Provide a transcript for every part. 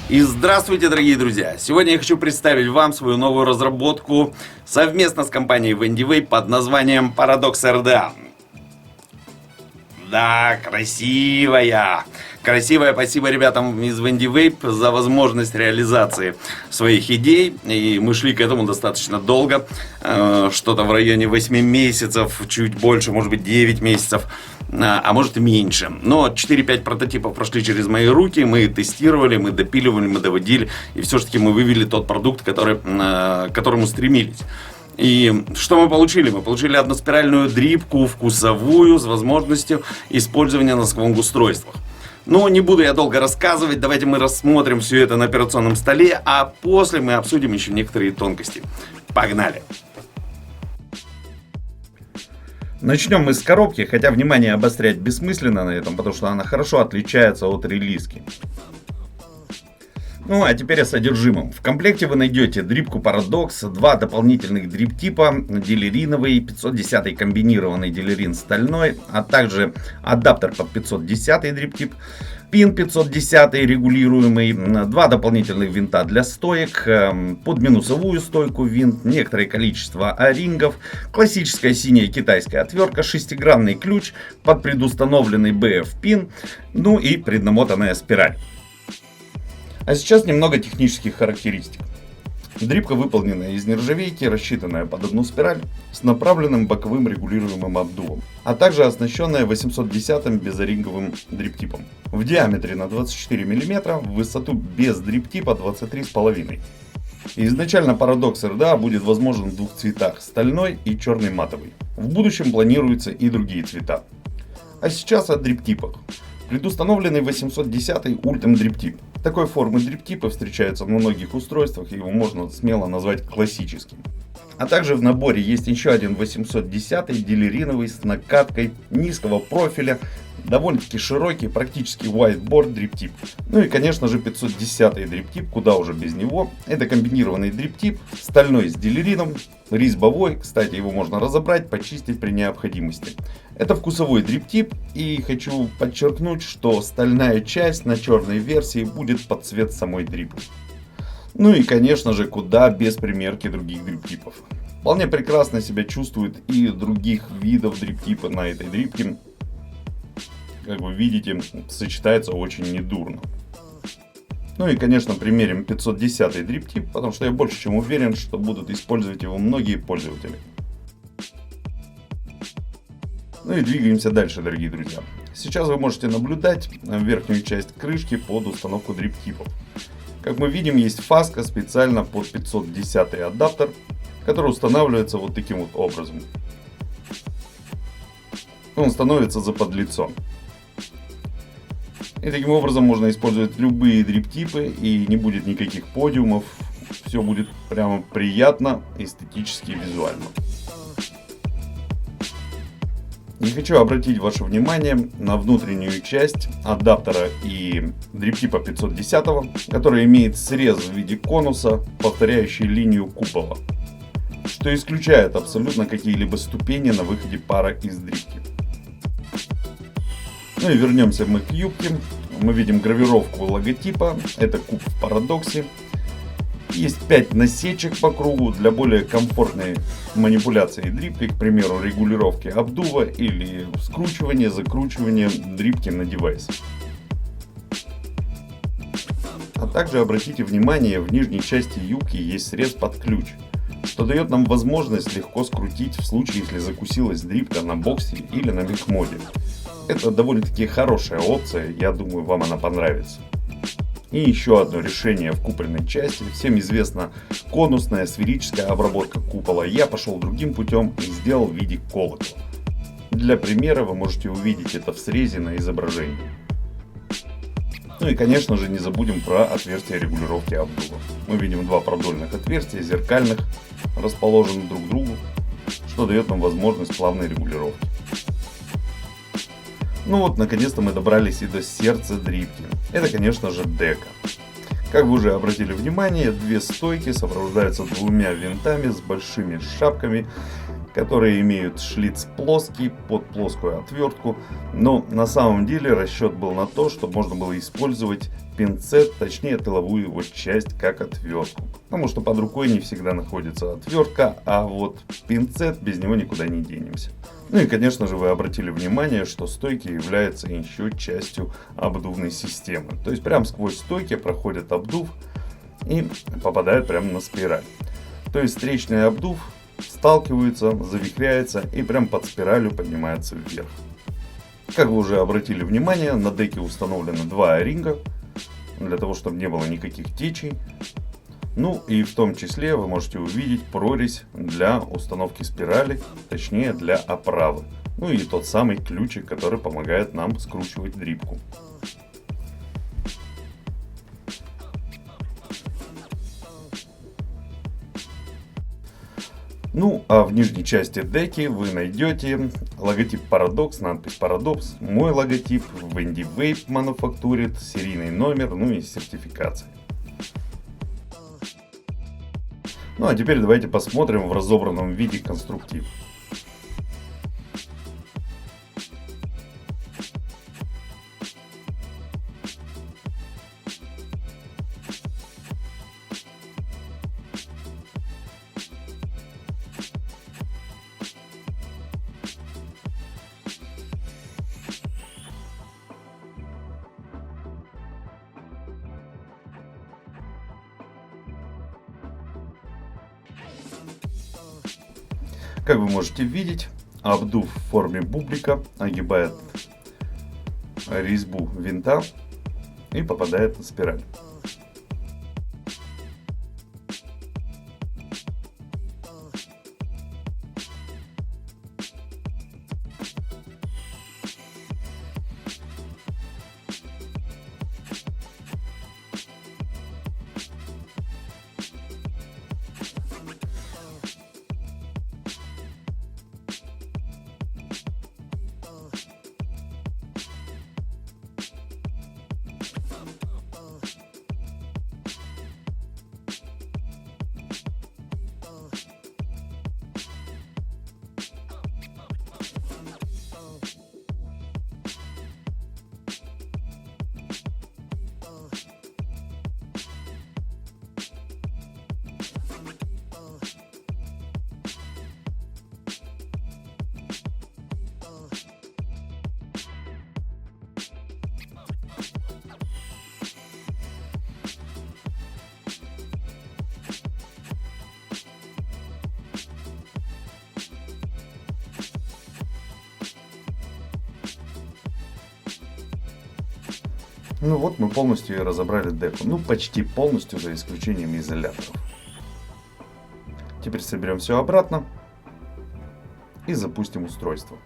И здравствуйте, дорогие друзья! Сегодня я хочу представить вам свою новую разработку совместно с компанией Wendywave под названием Paradox RDA. Да, красивая! Красивая, спасибо ребятам из Wendywave за возможность реализации своих идей. И мы шли к этому достаточно долго. Что-то в районе 8 месяцев, чуть больше, может быть 9 месяцев. А может и меньше. Но 4-5 прототипов прошли через мои руки. Мы тестировали, мы допиливали, мы доводили. И все-таки мы вывели тот продукт, к которому стремились. И что мы получили? Мы получили односпиральную дрипку вкусовую с возможностью использования на сквонг-устройствах. Но не буду я долго рассказывать, давайте мы рассмотрим все это на операционном столе, а после мы обсудим еще некоторые тонкости. Погнали! Начнем мы с коробки, хотя внимание обострять бессмысленно на этом, потому что она хорошо отличается от релизки. Ну а теперь о содержимом. В комплекте вы найдете дрипку Paradox, два дополнительных дрип-типа, дилериновый, 510 комбинированный дилерин стальной, а также адаптер под 510 дрип-тип, пин 510 регулируемый, два дополнительных винта для стоек, под минусовую стойку винт, некоторое количество о-рингов, классическая синяя китайская отвертка, шестигранный ключ под предустановленный BF-пин, ну и преднамотанная спираль. А сейчас немного технических характеристик. Дрипка выполнена из нержавейки, рассчитанная под одну спираль, с направленным боковым регулируемым обдувом, а также оснащенная 810 безоринговым дриптипом. В диаметре на 24 мм, в высоту без дриптипа 23,5 мм. Изначально Paradox RDA будет возможен в двух цветах, стальной и черный матовый. В будущем планируются и другие цвета. А сейчас о дриптипах. Предустановленный 810 Ultim дриптип. Такой формы дриптипа встречаются на многих устройствах, и его можно смело назвать классическим. А также в наборе есть еще один 810 дилериновый с накаткой низкого профиля, довольно-таки широкий, практически whiteboard дриптип. Ну и конечно же 510 дриптип, куда уже без него. Это комбинированный дриптип, стальной с дилерином, резьбовой, кстати его можно разобрать, почистить при необходимости. Это вкусовой дриптип, и хочу подчеркнуть, что стальная часть на черной версии будет под цвет самой дрипки. Ну и конечно же куда без примерки других дриптипов. Вполне прекрасно себя чувствует и других видов дриптипа на этой дрипке. Как вы видите, сочетается очень недурно. Ну и конечно примерим 510 дриптип, потому что я больше чем уверен, что будут использовать его многие пользователи. Ну и двигаемся дальше, дорогие друзья. Сейчас вы можете наблюдать верхнюю часть крышки под установку дриптипов. Как мы видим, есть фаска специально под 510 адаптер, который устанавливается вот таким вот образом. Он становится за подлицо. И таким образом можно использовать любые дриптипы, и не будет никаких подиумов. Все будет прямо приятно, эстетически и визуально. И хочу обратить ваше внимание на внутреннюю часть адаптера и дриптипа 510, который имеет срез в виде конуса, повторяющий линию купола, что исключает абсолютно какие-либо ступени на выходе пара из дрипки. Ну и вернемся мы к юбке. Мы видим гравировку логотипа. Это куб в парадоксе. Есть 5 насечек по кругу для более комфортной манипуляции дрипки, к примеру, регулировки обдува или скручивания, закручивания дрипки на девайс. А также обратите внимание, в нижней части юбки есть срез под ключ, что дает нам возможность легко скрутить в случае, если закусилась дрипка на боксе или на мехмоде. Это довольно-таки хорошая опция, я думаю, вам она понравится. И еще одно решение в купольной части. Всем известна конусная сферическая обработка купола. Я пошел другим путем и сделал в виде колокола. Для примера вы можете увидеть это в срезе на изображении. Ну и конечно же не забудем про отверстия регулировки обдува. Мы видим два продольных отверстия, зеркальных, расположенных друг к другу, что дает нам возможность плавной регулировки. Ну вот, наконец-то мы добрались и до сердца дрипки. Это, конечно же, дека. Как вы уже обратили внимание, две стойки сопровождаются двумя винтами с большими шапками, которые имеют шлиц плоский под плоскую отвертку. Но на самом деле расчет был на то, что можно было использовать пинцет, точнее тыловую его часть, как отвертку. Потому что под рукой не всегда находится отвертка, а вот пинцет, без него никуда не денемся. Ну и, конечно же, вы обратили внимание, что стойки являются еще частью обдувной системы. То есть прям сквозь стойки проходит обдув и попадает прямо на спираль. То есть встречный обдув сталкивается, завихряется и прям под спиралью поднимается вверх. Как вы уже обратили внимание, на деке установлены два о-ринга, для того, чтобы не было никаких течей. Ну и в том числе вы можете увидеть прорезь для установки спирали, точнее для оправы. Ну и тот самый ключик, который помогает нам скручивать дрипку. Ну, а в нижней части деки вы найдете логотип Paradox, надпись Paradox, мой логотип, Wendy Vape мануфактурит, серийный номер, ну и сертификация. Ну, а теперь давайте посмотрим в разобранном виде конструктив. Как вы можете видеть, обдув в форме бублика огибает резьбу винта и попадает на спираль. Ну вот мы полностью и разобрали деку. Ну почти полностью, за исключением изоляторов. Теперь соберем все обратно и запустим устройство.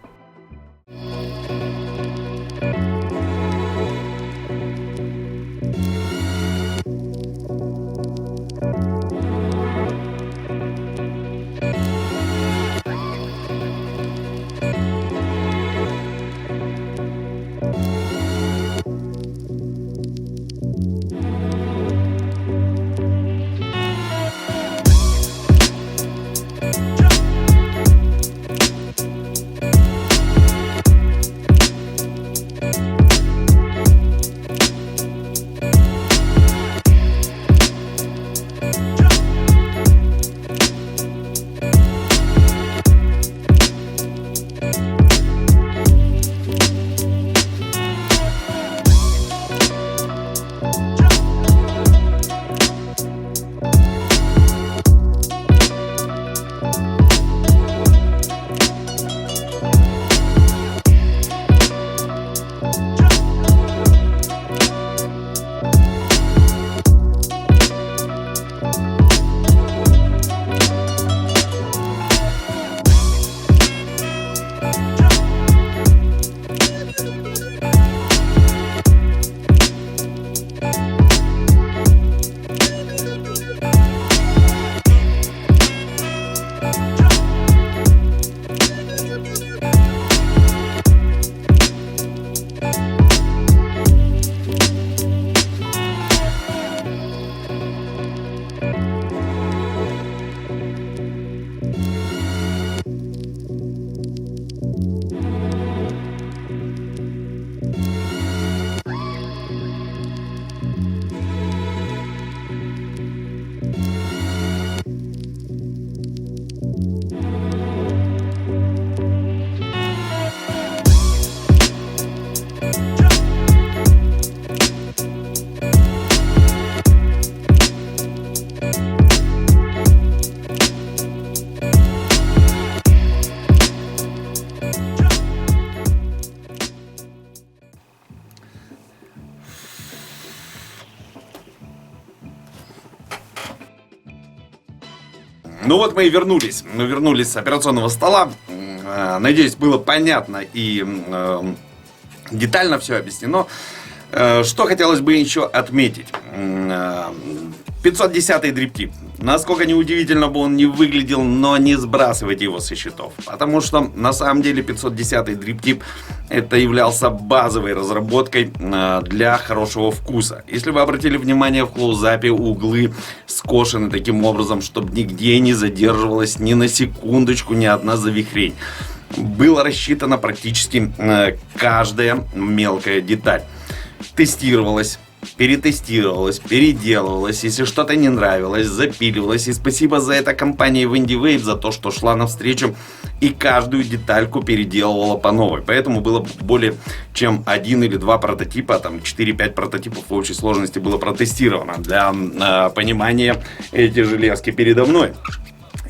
Ну вот мы и вернулись. Мы вернулись с операционного стола. Надеюсь, было понятно и детально все объяснено. Что хотелось бы еще отметить. 510-й дриптип. Насколько неудивительно бы он не выглядел, но не сбрасывайте его со счетов. Потому что на самом деле 510-й дриптип это являлся базовой разработкой для хорошего вкуса. Если вы обратили внимание, в клоузапе углы скошены таким образом, чтобы нигде не задерживалась ни на секундочку ни одна завихрень. Было рассчитано практически каждая мелкая деталь. Тестировалась, перетестировалась, переделывалась, если что-то не нравилось, запиливалась. И спасибо за это компании Wendy-Wave, за то, что шла навстречу и каждую детальку переделывала по новой. Поэтому было более чем 1 или 2 прототипа, там 4-5 прототипов в общей сложности было протестировано. Для понимания, эти железки передо мной.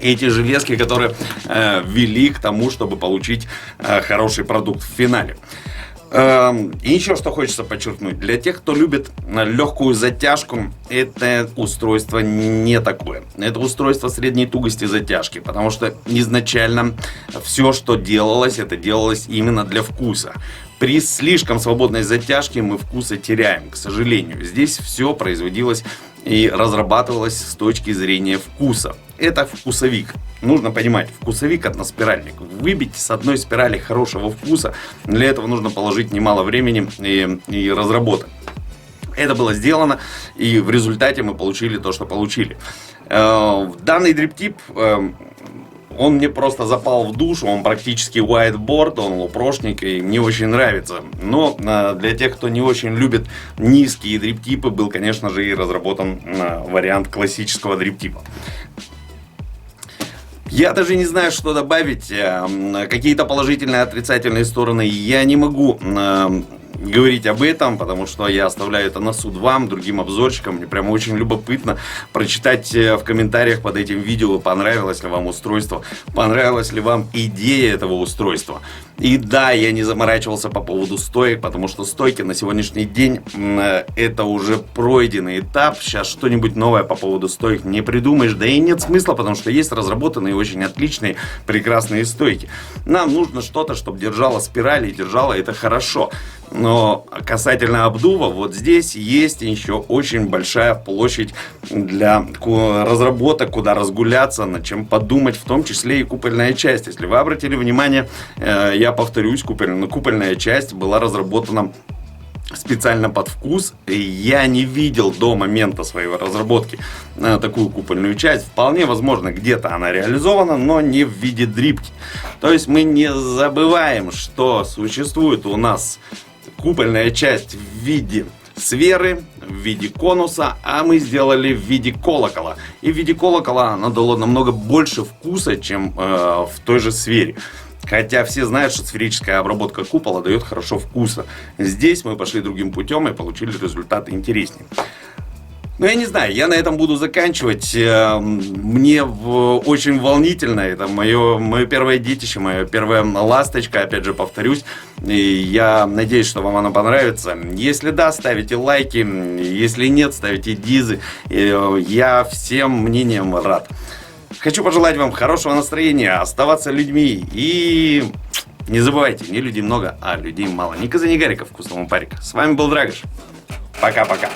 Эти железки, которые вели к тому, чтобы получить хороший продукт в финале. И еще что хочется подчеркнуть. Для тех, кто любит легкую затяжку, это устройство не такое. Это устройство средней тугости затяжки. Потому что изначально все, что делалось, это делалось именно для вкуса. При слишком свободной затяжке мы вкуса теряем, к сожалению. Здесь все производилось и разрабатывалось с точки зрения вкуса. Это вкусовик. Нужно понимать, вкусовик односпиральник. Выбить с одной спирали хорошего вкуса, для этого нужно положить немало времени и разработок. Это было сделано, и в результате мы получили то, что получили. Данный дриптип, он мне просто запал в душу, он практически whiteboard, он лупрошник, и мне очень нравится. Но для тех, кто не очень любит низкие дриптипы, был, конечно же, и разработан вариант классического дриптипа. Я даже не знаю, что добавить, какие-то положительные, отрицательные стороны я не могу говорить об этом, потому что я оставляю это на суд вам, другим обзорщикам. Мне прямо очень любопытно прочитать в комментариях под этим видео, понравилось ли вам устройство, понравилась ли вам идея этого устройства. И да, я не заморачивался по поводу стоек, потому что стойки на сегодняшний день это уже пройденный этап. Сейчас что-нибудь новое по поводу стоек не придумаешь, да и нет смысла, потому что есть разработанные очень отличные, прекрасные стойки. Нам нужно что-то, чтобы держало спирали и держало это хорошо. Но касательно обдува, вот здесь есть еще очень большая площадь для разработок, куда разгуляться, над чем подумать, в том числе и купольная часть. Если вы обратили внимание, я повторюсь, купольная часть была разработана специально под вкус. Я не видел до момента своей разработки такую купольную часть. Вполне возможно, где-то она реализована, но не в виде дрипки. То есть мы не забываем, что существует у нас купольная часть в виде сферы, в виде конуса, а мы сделали в виде колокола. И в виде колокола она дала намного больше вкуса, чем в той же сфере. Хотя все знают, что сферическая обработка купола дает хорошо вкуса. Здесь мы пошли другим путем и получили результаты интереснее. Ну, я не знаю, я на этом буду заканчивать. Мне очень волнительно. Это мое первое детище, моя первая ласточка, опять же повторюсь. И я надеюсь, что вам она понравится. Если да, ставите лайки. Если нет, ставите дизы. Я всем мнениям рад. Хочу пожелать вам хорошего настроения, оставаться людьми. И не забывайте, не людей много, а людей мало. Ни коза, ни гарика, вкусного парика. С вами был Драгош. Пока-пока.